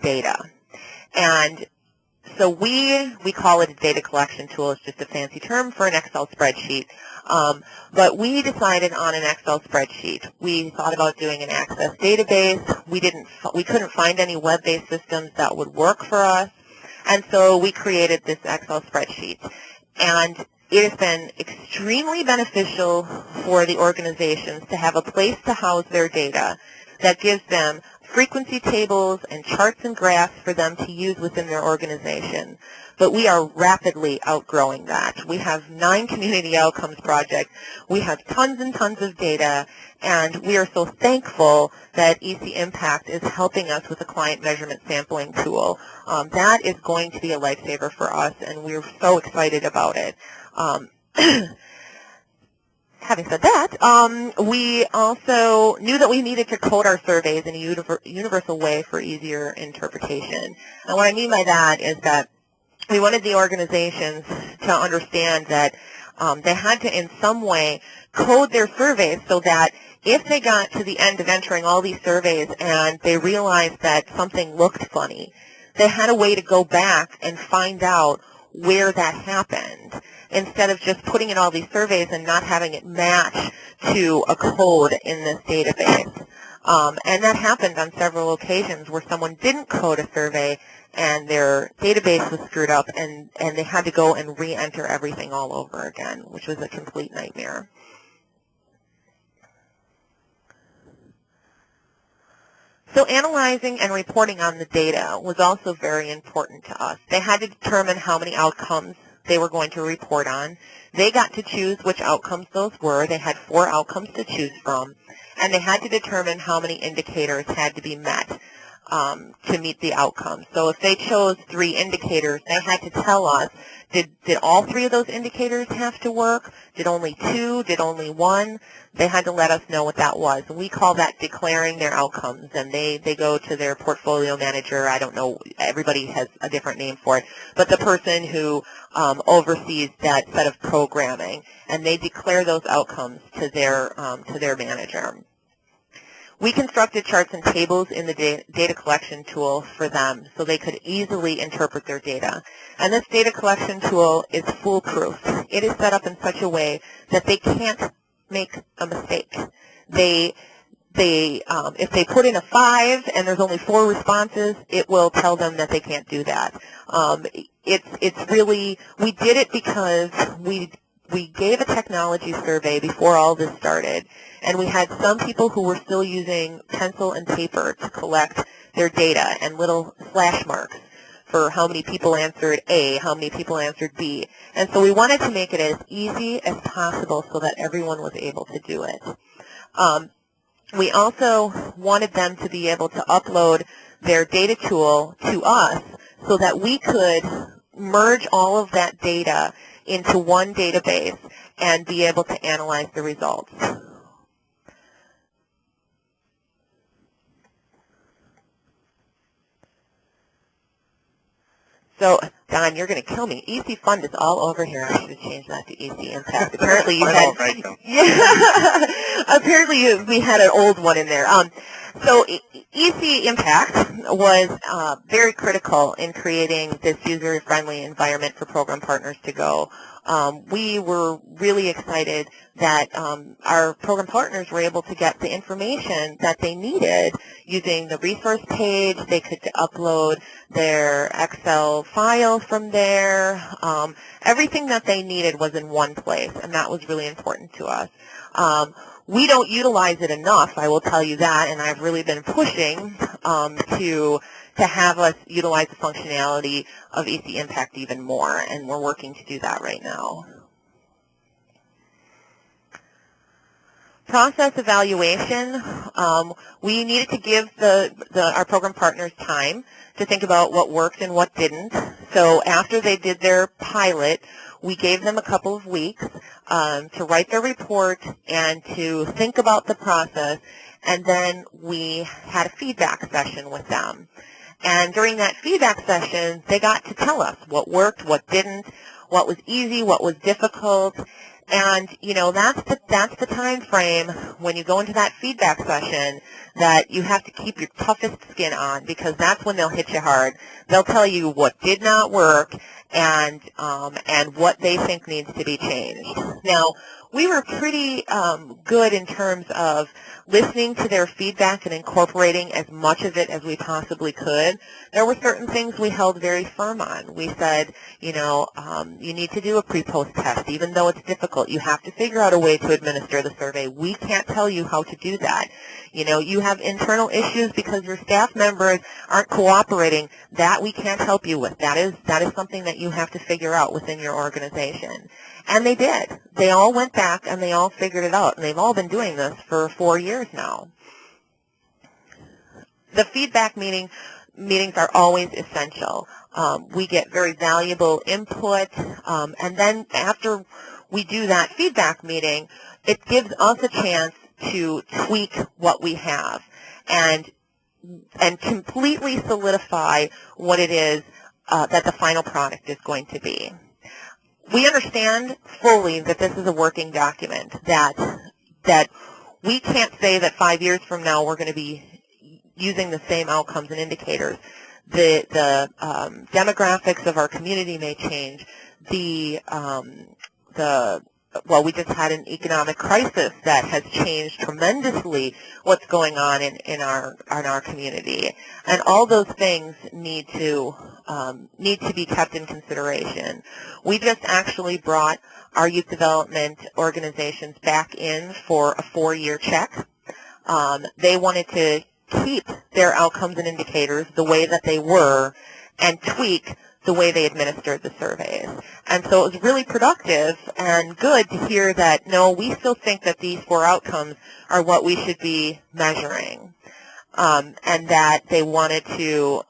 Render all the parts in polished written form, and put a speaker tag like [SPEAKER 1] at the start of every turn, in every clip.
[SPEAKER 1] data. And so we call it a data collection tool. It's just a fancy term for an Excel spreadsheet. But we decided on an Excel spreadsheet. We thought about doing an Access database. We couldn't find any web-based systems that would work for us. And so we created this Excel spreadsheet. And it has been extremely beneficial for the organizations to have a place to house their data that gives them frequency tables and charts and graphs for them to use within their organization. But we are rapidly outgrowing that. We have 9 community outcomes projects. We have tons and tons of data, and we are so thankful that eCImpact is helping us with a client measurement sampling tool. That is going to be a lifesaver for us, and we're so excited about it. Having said that, we also knew that we needed to code our surveys in a universal way for easier interpretation. And what I mean by that is that we wanted the organizations to understand that they had to in some way code their surveys so that if they got to the end of entering all these surveys and they realized that something looked funny, they had a way to go back and find out where that happened, instead of just putting in all these surveys and not having it match to a code in this database. And that happened on several occasions where someone didn't code a survey and their database was screwed up, and they had to go and re-enter everything all over again, which was a complete nightmare. So analyzing and reporting on the data was also very important to us. They had to determine how many outcomes they were going to report on. They got to choose which outcomes those were. They had 4 outcomes to choose from, and they had to determine how many indicators had to be met to meet the outcomes. So if they chose 3 indicators, they had to tell us, did all 3 of those indicators have to work? Did only 2? Did only 1? They had to let us know what that was. And we call that declaring their outcomes. And they go to their portfolio manager. I don't know, everybody has a different name for it. But the person who oversees that set of programming. And they declare those outcomes to their manager. We constructed charts and tables in the data collection tool for them so they could easily interpret their data. And this data collection tool is foolproof. It is set up in such a way that they can't make a mistake. If they put in a 5 and there's only 4 responses, it will tell them that they can't do that. It's really, we did it because we gave a technology survey before all this started, and we had some people who were still using pencil and paper to collect their data and little slash marks for how many people answered A, how many people answered B. And so we wanted to make it as easy as possible so that everyone was able to do it. We also wanted them to be able to upload their data tool to us so that we could merge all of that data into one database and be able to analyze the results. So, Don, you're going to kill me. eCFund is all over here. I should have changed that to eCImpact. Apparently you had, apparently we had an old one in there. So eCImpact was very critical in creating this user-friendly environment for program partners to go. We were really excited that our program partners were able to get the information that they needed using the resource page. They could upload their Excel file from there. Everything that they needed was in one place, and that was really important to us. We don't utilize it enough, I will tell you that, and I've really been pushing to have us utilize the functionality of eCImpact even more, and we're working to do that right now. Process evaluation, we needed to give our program partners time to think about what worked and what didn't. So after they did their pilot, we gave them a couple of weeks to write their report and to think about the process, and then we had a feedback session with them. And during that feedback session, they got to tell us what worked, what didn't, what was easy, what was difficult. And, you know, that's the time frame when you go into that feedback session that you have to keep your toughest skin on, because that's when they'll hit you hard. They'll tell you what did not work and what they think needs to be changed. Now, we were pretty good in terms of listening to their feedback and incorporating as much of it as we possibly could. There were certain things we held very firm on. We said, you know, you need to do a pre-post test. Even though it's difficult, you have to figure out a way to administer the survey. We can't tell you how to do that. You know, you have internal issues because your staff members aren't cooperating. That we can't help you with. That is something that you have to figure out within your organization. And they did. They all went back and they all figured it out. And they've all been doing this for 4 years now. The feedback meetings are always essential. We get very valuable input. And then after we do that feedback meeting, it gives us a chance to tweak what we have and completely solidify what it is that the final product is going to be. We understand fully that this is a working document, that we can't say that 5 years from now we're going to be using the same outcomes and indicators. The demographics of our community may change. Well, we just had an economic crisis that has changed tremendously what's going on in our community, and all those things need to be kept in consideration. We just actually brought our youth development organizations back in for a 4-year check. They wanted to keep their outcomes and indicators the way that they were and tweak the way they administered the surveys. And so it was really productive and good to hear that, no, we still think that these 4 outcomes are what we should be measuring. And that they wanted to,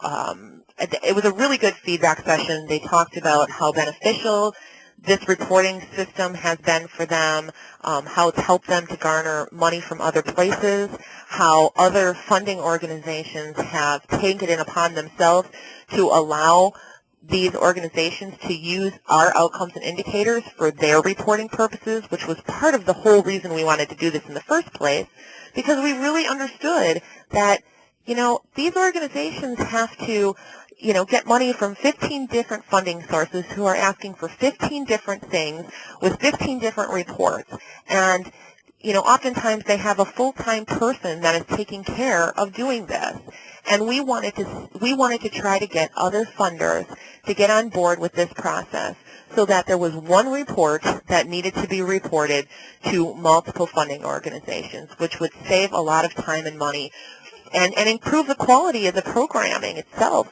[SPEAKER 1] it was a really good feedback session. They talked about how beneficial this reporting system has been for them, how it's helped them to garner money from other places, how other funding organizations have taken it upon themselves to allow these organizations to use our outcomes and indicators for their reporting purposes, which was part of the whole reason we wanted to do this in the first place, because we really understood that, you know, these organizations have to, you know, get money from 15 different funding sources who are asking for 15 different things with 15 different reports. And, you know, oftentimes they have a full-time person that is taking care of doing this. And we wanted to try to get other funders to get on board with this process so that there was one report that needed to be reported to multiple funding organizations, which would save a lot of time and money and improve the quality of the programming itself.